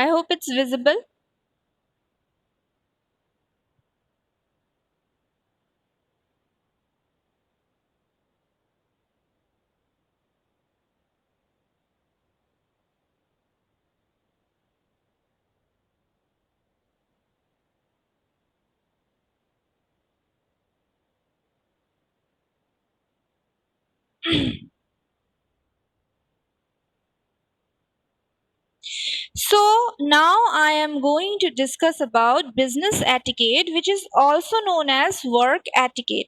I hope it's visible. So now I am going to discuss about business etiquette, which is also known as work etiquette.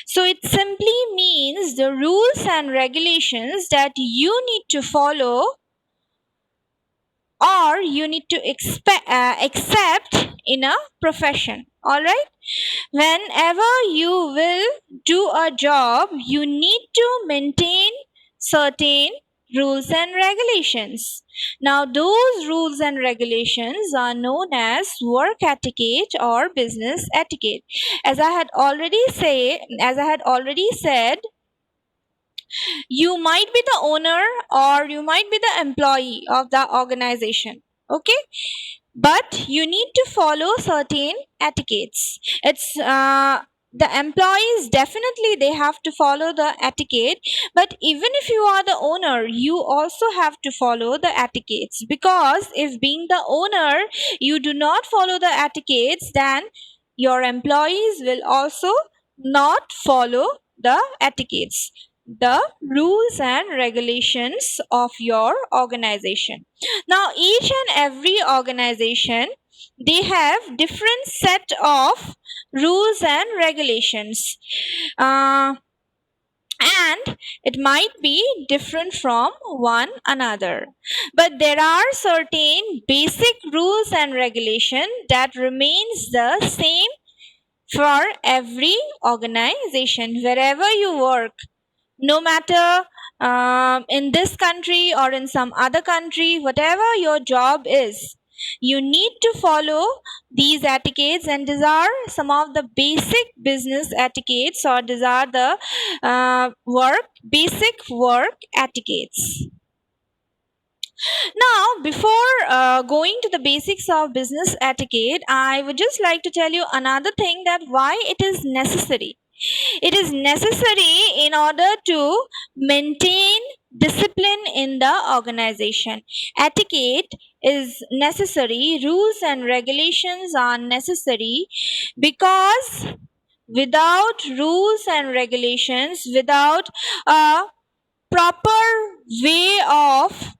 So it simply means the rules and regulations that you need to follow or you need to accept in a profession. All right. Whenever you will do a job, you need to maintain certain rules and regulations. Now, those rules and regulations are known as work etiquette or business etiquette. As I had already said, you might be the owner or you might be the employee of the organization. Okay, but you need to follow certain etiquettes. It's the employees, definitely they have to follow the etiquette, but even if you are the owner, you also have to follow the etiquettes, because if being the owner you do not follow the etiquettes, then your employees will also not follow the etiquettes, the rules and regulations of your organization. Now each and every organization, they have different set of rules and regulations, uh, and it might be different from one another, but there are certain basic rules and regulation that remains the same for every organization wherever you work, no matter in this country or in some other country, whatever your job is, you need to follow these etiquettes, and these are some of the basic business etiquettes, or these are the work basic work etiquettes. Now, before going to the basics of business etiquette, I would just like to tell you another thing, that why it is necessary. It is necessary in order to maintain discipline in the organization. Etiquette is necessary, rules and regulations are necessary, because without rules and regulations, without a proper way of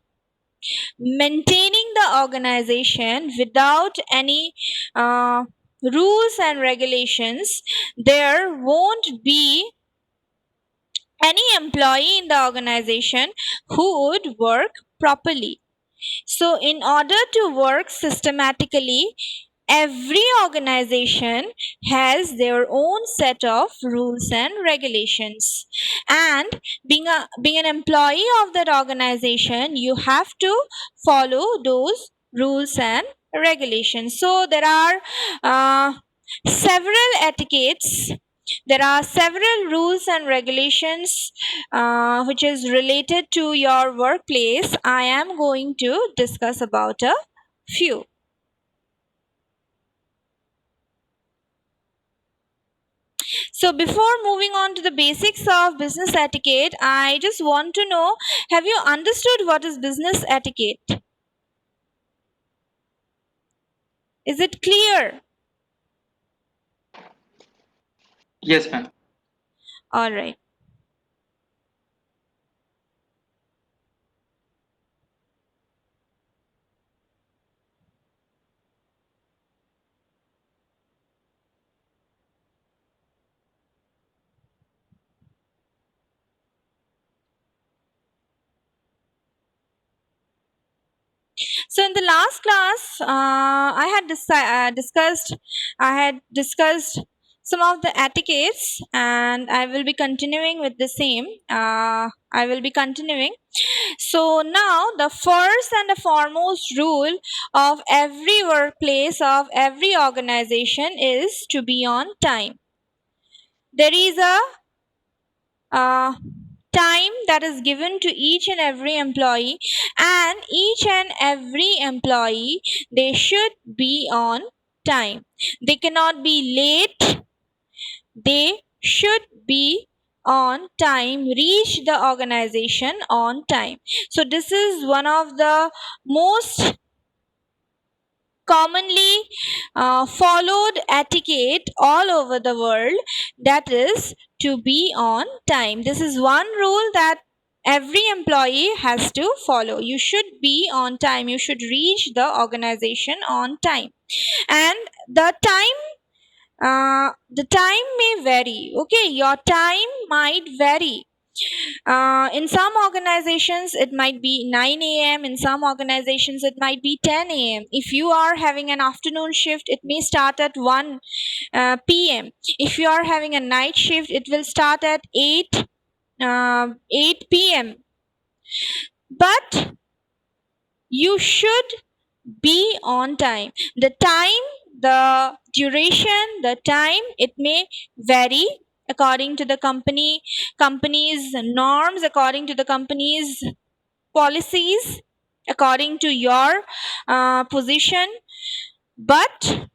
maintaining the organization, without any rules and regulations, there won't be any employee in the organization who would work properly. So, in order to work systematically, every organization has their own set of rules and regulations. And being an employee of that organization, you have to follow those rules and regulations. So, there are several etiquettes, there are several rules and regulations which is related to your workplace. I am going to discuss about a few. So before moving on to the basics of business etiquette, I just want to know, have you understood what is business etiquette? Is it clear? Yes, ma'am. All right. So in the last class, I had discussed some of the etiquettes, and I will be continuing with the same. I will be continuing. So now the first and the foremost rule of every workplace, of every organization, is to be on time. There is a uh, time that is given to each and every employee, and each and every employee, they should be on time. They cannot be late. They should be on time, reach the organization on time. So this is one of the most commonly followed etiquette all over the world, that is to be on time. This is one rule that every employee has to follow. You should be on time, you should reach the organization on time. And the time may vary. Okay, your time might vary. In some organizations, it might be 9 a.m. In some organizations, it might be 10 a.m. If you are having an afternoon shift, it may start at 1 p.m. If you are having a night shift, it will start at 8 p.m. But you should be on time. The duration, the time, it may vary according to the company's norms, according to the company's policies, according to your position. But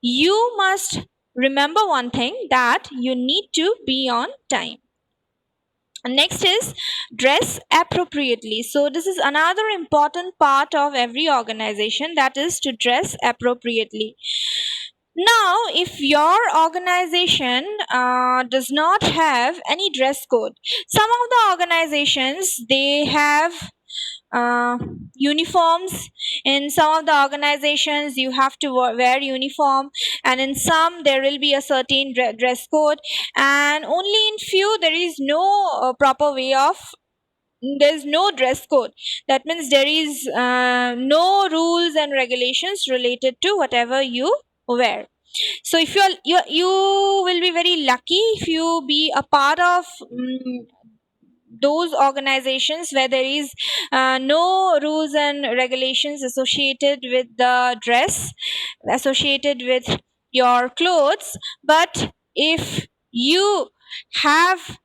you must remember one thing, that you need to be on time. And next is dress appropriately. So this is another important part of every organization, that is to dress appropriately. Now, if your organization does not have any dress code, some of the organizations, they have uh, uniforms. In some of the organizations, you have to wear uniform, and in some there will be a certain dress code, and only in few there is no proper way of, there's no dress code. That means there is no rules and regulations related to whatever you wear. So if you will be very lucky if you be a part of those organizations where there is no rules and regulations associated with the dress, associated with your clothes. But if you have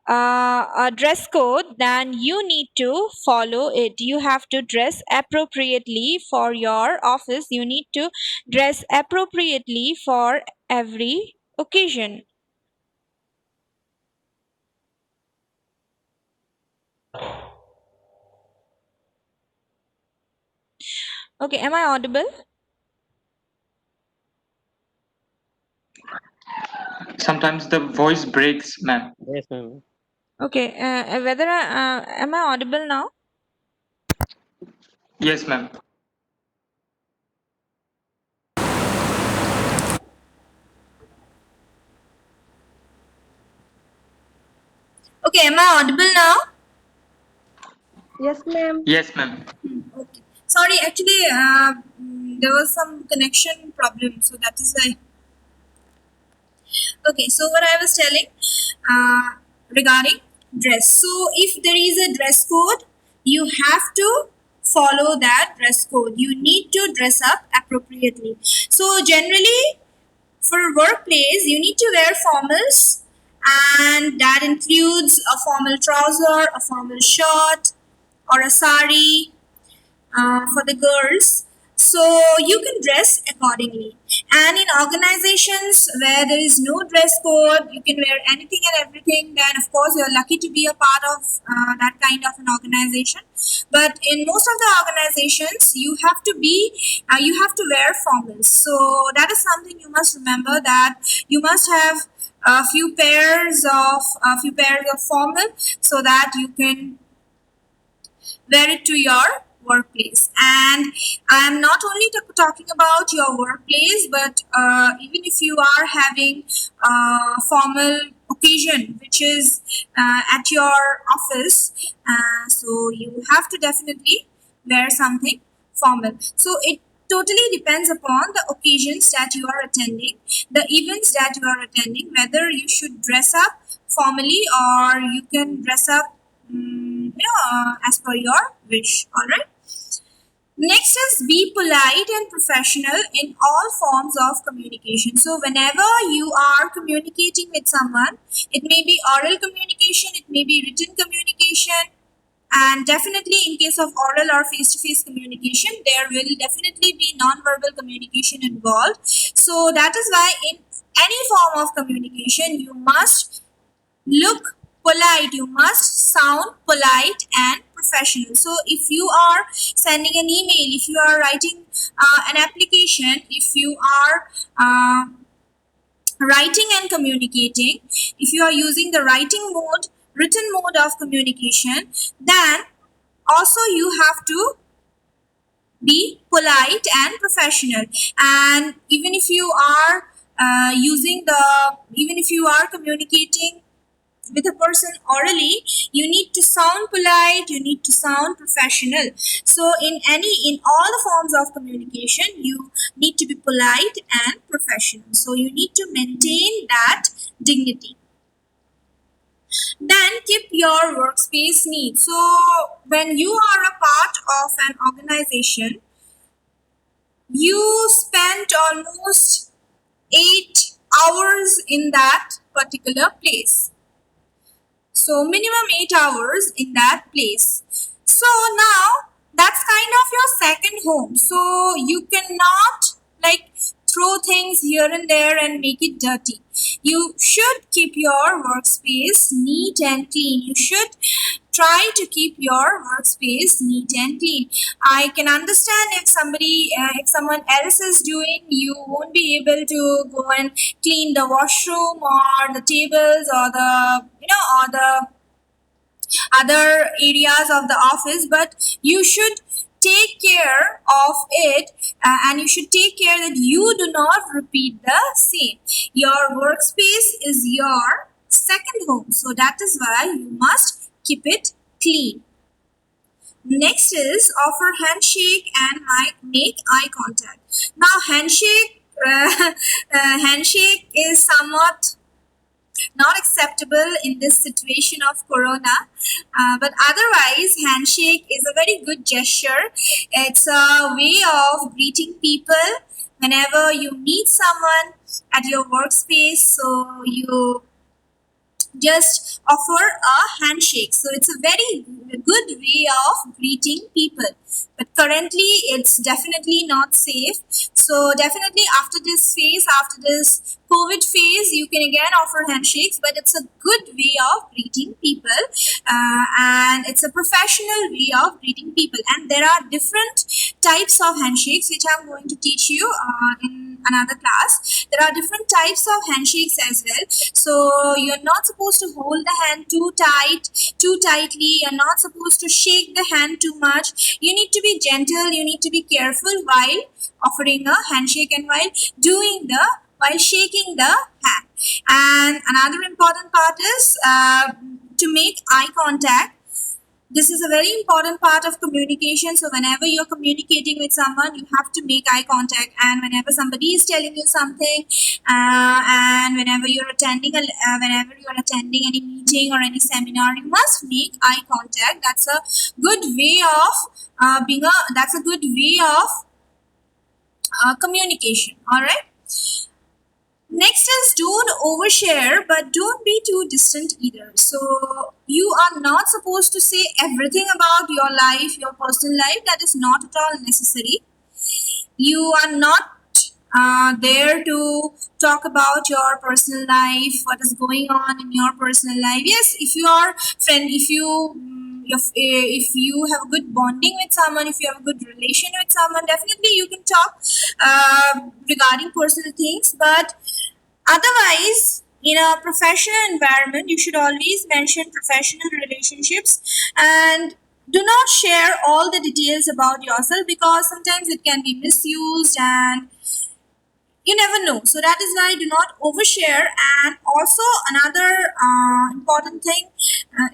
a dress code, then you need to follow it. You have to dress appropriately for your office, you need to dress appropriately for every occasion. Okay, am I audible? Sometimes the voice breaks, ma'am. Yes, ma'am. Okay, whether am I audible now? Yes, ma'am. Okay, am I audible now? Yes, ma'am. Yes, ma'am. Okay. Sorry, actually, there was some connection problem, so that is why. Okay, so what I was telling regarding dress. So if there is a dress code, you have to follow that dress code. You need to dress up appropriately. So generally, for workplace, you need to wear formals, and that includes a formal trouser, a formal shirt, or a sari for the girls. So you can dress accordingly. And in organizations where there is no dress code, you can wear anything and everything, then of course you're lucky to be a part of that kind of an organization. But in most of the organizations, you have to wear formals. So that is something you must remember, that you must have a few pairs of formal, so that you can wear it to your workplace. And I am not only talking about your workplace, but even if you are having a formal occasion which is at your office, so you have to definitely wear something formal. So it totally depends upon the occasions that you are attending, the events that you are attending, whether you should dress up formally or you can dress up as per your wish. All right. Next is be polite and professional in all forms of communication. So, whenever you are communicating with someone, it may be oral communication, it may be written communication, and definitely in case of oral or face-to-face communication, there will definitely be non-verbal communication involved. So, that is why in any form of communication, you must look polite, you must sound polite and professional. So if you are sending an email, if you are writing an application, if you are writing and communicating, if you are using the writing mode, written mode of communication, then also you have to be polite and professional. And even if you are even if you are communicating with a person orally, you need to sound polite, you need to sound professional. So in all the forms of communication, you need to be polite and professional, so you need to maintain that dignity. Then keep your workspace neat. So when you are a part of an organization, you spent almost 8 hours in that particular place, so minimum 8 hours in that place. So now that's kind of your second home. So you cannot like throw things here and there and make it dirty. You should keep your workspace neat and clean. You should try to keep your workspace neat and clean. I can understand if someone else is doing, you won't be able to go and clean the washroom or the tables or the other areas of the office, but you should take care of it, and you should take care that you do not repeat the same. Your workspace is your second home, so that is why you must keep it clean. Next is offer handshake and make eye contact. Now handshake is somewhat not acceptable in this situation of corona, but otherwise handshake is a very good gesture. It's a way of greeting people whenever you meet someone at your workspace, so you just offer a handshake. So it's a very good way of greeting people. But currently, it's definitely not safe. So definitely after this phase, after this COVID phase, you can again offer handshakes. But it's a good way of greeting people, and it's a professional way of greeting people. And there are different types of handshakes, which I'm going to teach you in another class. There are different types of handshakes as well. So you're not supposed to hold the hand too tightly. You're not supposed to shake the hand too much. You need to be gentle. You need to be careful while offering a handshake and while shaking the hand. And another important part is to make eye contact. This is a very important part of communication. So whenever you're communicating with someone, you have to make eye contact. And whenever somebody is telling you something, and whenever you're attending any meeting or any seminar, you must make eye contact. That's a good way of that's a good way of communication. All right. Next is don't overshare, but don't be too distant either. So you are not supposed to say everything about your life, your personal life. That is not at all necessary. You are not there to talk about your personal life, what is going on in your personal life. Yes, if you are friend, if you have a good bonding with someone, if you have a good relation with someone, definitely you can talk regarding personal things. But otherwise, in a professional environment, you should always mention professional relationships, and do not share all the details about yourself, because sometimes it can be misused and you never know. So that is why do not overshare. And also another important thing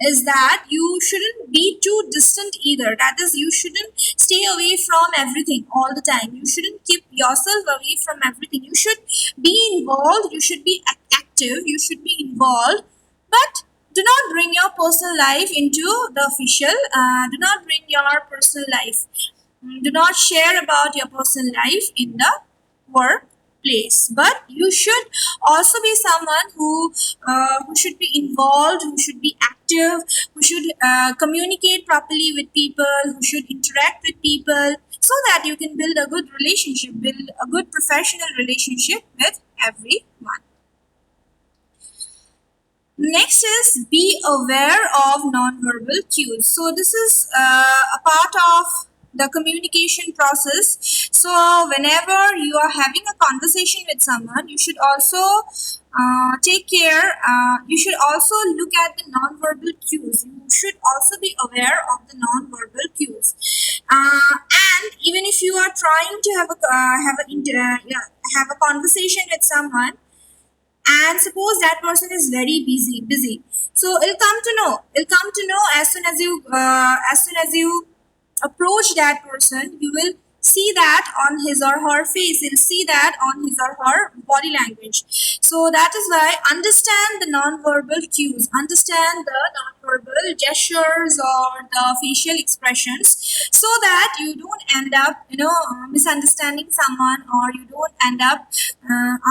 is that you shouldn't be too distant either. That is, you shouldn't stay away from everything all the time. You shouldn't keep yourself away from everything. You should be involved, you should be active, you should be involved, but do not bring your personal life into the official. Do not bring your personal life do not share about your personal life in the workplace. But you should also be someone who should be involved, who should be active, who should communicate properly with people, who should interact with people, so that you can build a good relationship, build a good professional relationship with everyone. Next is be aware of nonverbal cues. So this is a part of the communication process. So whenever you are having a conversation with someone, you should also take care. You should also look at the nonverbal cues. You should also be aware of the nonverbal cues. And even if you are trying to have a conversation with someone, and suppose that person is very busy, so it'll come to know as soon as you approach that person, you will see that on his or her face, you'll see that on his or her body language. So that is why understand the non-verbal cues, understand the non-verbal gestures or the facial expressions, so that you don't end up misunderstanding someone, or you don't end up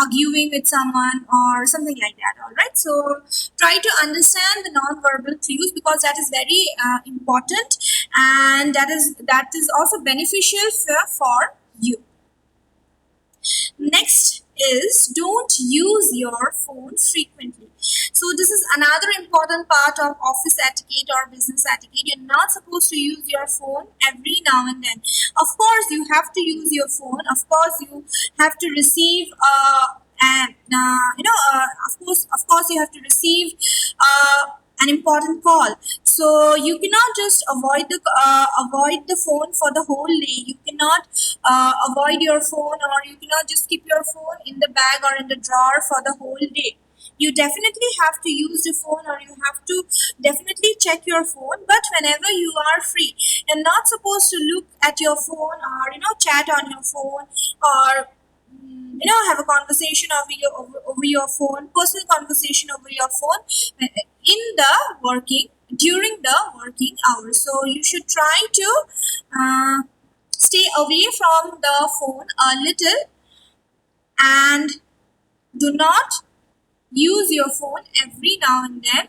arguing with someone or something like that. All right, so try to understand the non-verbal cues, because that is very important, and that is also beneficial for you. Next is don't use your phone frequently. So this is another important part of office etiquette or business etiquette. You're not supposed to use your phone every now and then. Of course, you have to use your phone. Of course, you have to receive and of course you have to receive an important call. So you cannot just avoid the phone for the whole day. You cannot avoid your phone, or you cannot just keep your phone in the bag or in the drawer for the whole day. You definitely have to use the phone, or you have to definitely check your phone, but whenever you are free. You're not supposed to look at your phone, or chat on your phone, or have a conversation over your phone, personal conversation over your phone, in the working during the working hours. So you should try to uh, stay away from the phone a little, and do not use your phone every now and then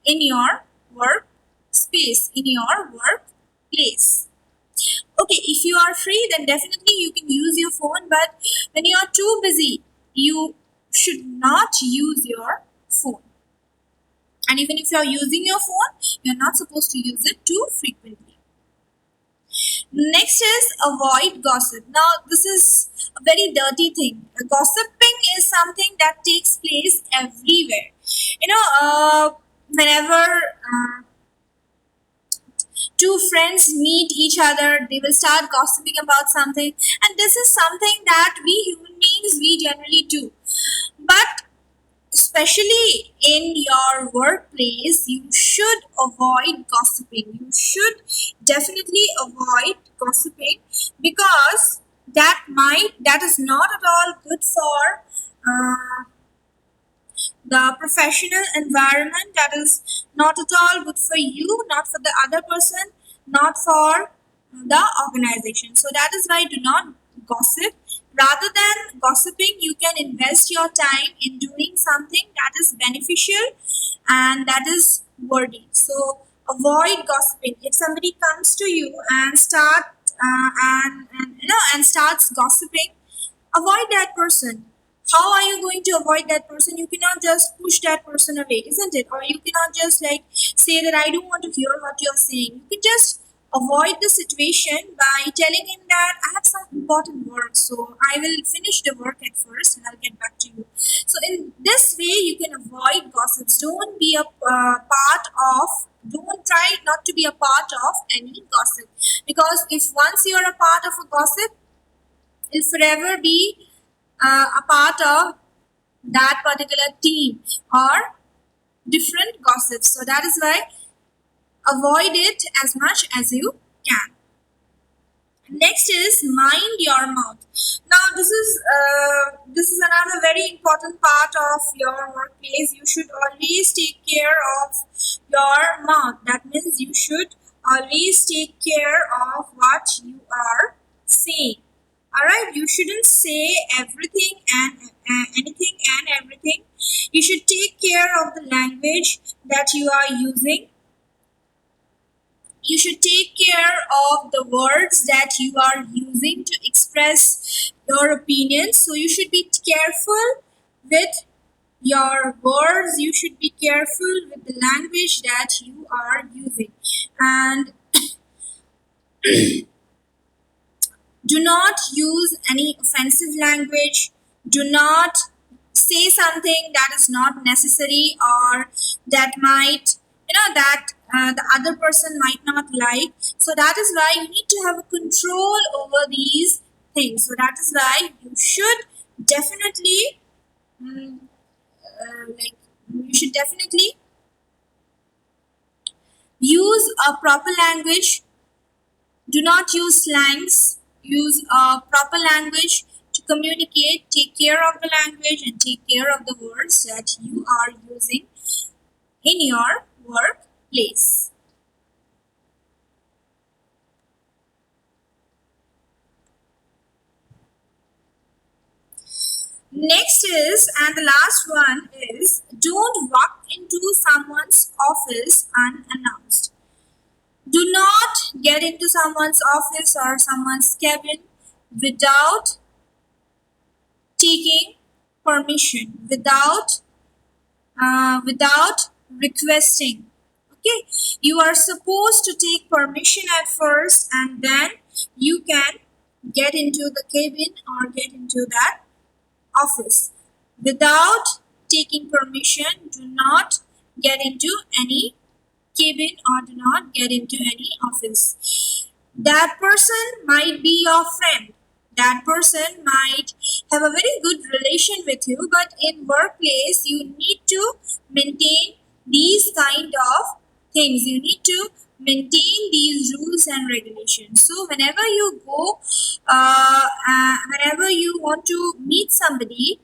in your work space, in your workplace. Okay, if you are free, then definitely you can use your phone, but when you are too busy, you should not use your phone. And even if you are using your phone, you're not supposed to use it too frequently. Next is avoid gossip. Now, this is a very dirty thing. Gossiping is something that takes place everywhere. Whenever two friends meet each other, they will start gossiping about something, and this is something that we human beings we generally do. But especially in your workplace, you should avoid gossiping. You should definitely avoid gossiping, because that is not at all good for the professional environment. That is not at all good for you, not for the other person, not for the organization. So that is why do not gossip. Rather than gossiping, you can invest your time in doing something that is beneficial and that is worthy. So avoid gossiping. If somebody comes to you and and starts gossiping, avoid that person. How are you going to avoid that person? You cannot just push that person away, isn't it? Or you cannot just like say that I don't want to hear what you're saying. You can just avoid the situation by telling him that I have some important work, so I will finish the work at first and I'll get back to you. So in this way, you can avoid gossips. Don't try not to be a part of any gossip, because if once you are a part of a gossip, you'll forever be a part of that particular team or different gossips. So that is why avoid it as much as you can. Next is mind your mouth. Now this is another very important part of your workplace. You should always take care of your mouth. That means you should Always take care of what you are saying. All right, you shouldn't say everything and anything and everything. You should take care of the language that you are using. You should take care of the words that you are using to express your opinions. So you should be careful with your words. You should be careful with the language that you are using. And do not use any offensive language. Do not say something that is not necessary or that might, the other person might not like. So that is why you need to have a control over these things. So that is why you should definitely, mm, like, you should definitely use a proper language. Do not use slangs. Use a proper language to communicate. Take care of the language and take care of the words that you are using in your workplace. Next is, and the last one is, don't walk into someone's office unannounced. Do not get into someone's office or someone's cabin without taking permission, without requesting. Okay, you are supposed to take permission at first, and then you can get into the cabin or get into that office. Without taking permission, do not get into any cabin or do not get into any office. That person might be your friend. That person might have a very good relation with you, but in workplace you need to maintain these kind of things. You need to maintain these rules and regulations. So whenever you go, whenever you want to meet somebody,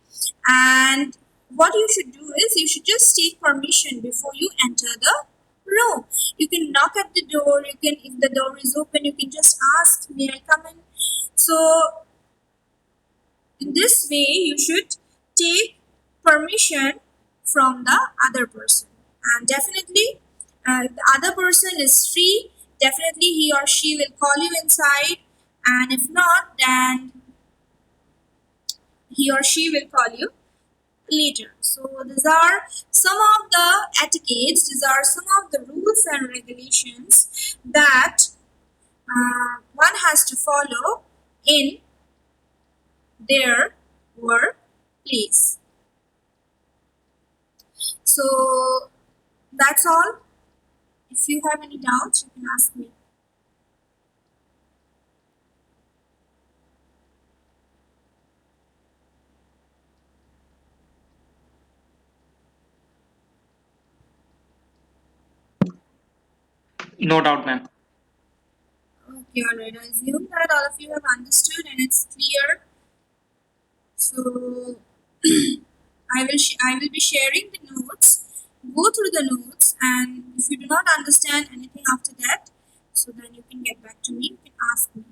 and what you should do is you should just take permission before you enter the room. You can knock at the door. You can, if the door is open, you can just ask, "May I come in?" So in this way, you should take permission from the other person. And definitely, if the other person is free, definitely he or she will call you inside. And if not, then he or she will call you later. So these are some of the etiquettes, these are some of the rules and regulations that one has to follow in their workplace. So that's all. If you have any doubts, you can ask me. No doubt, ma'am. Okay, alright. I assume that all of you have understood and it's clear. So I will be sharing the notes. Go through the notes, and if you do not understand anything after that, so then you can get back to me. You can ask me.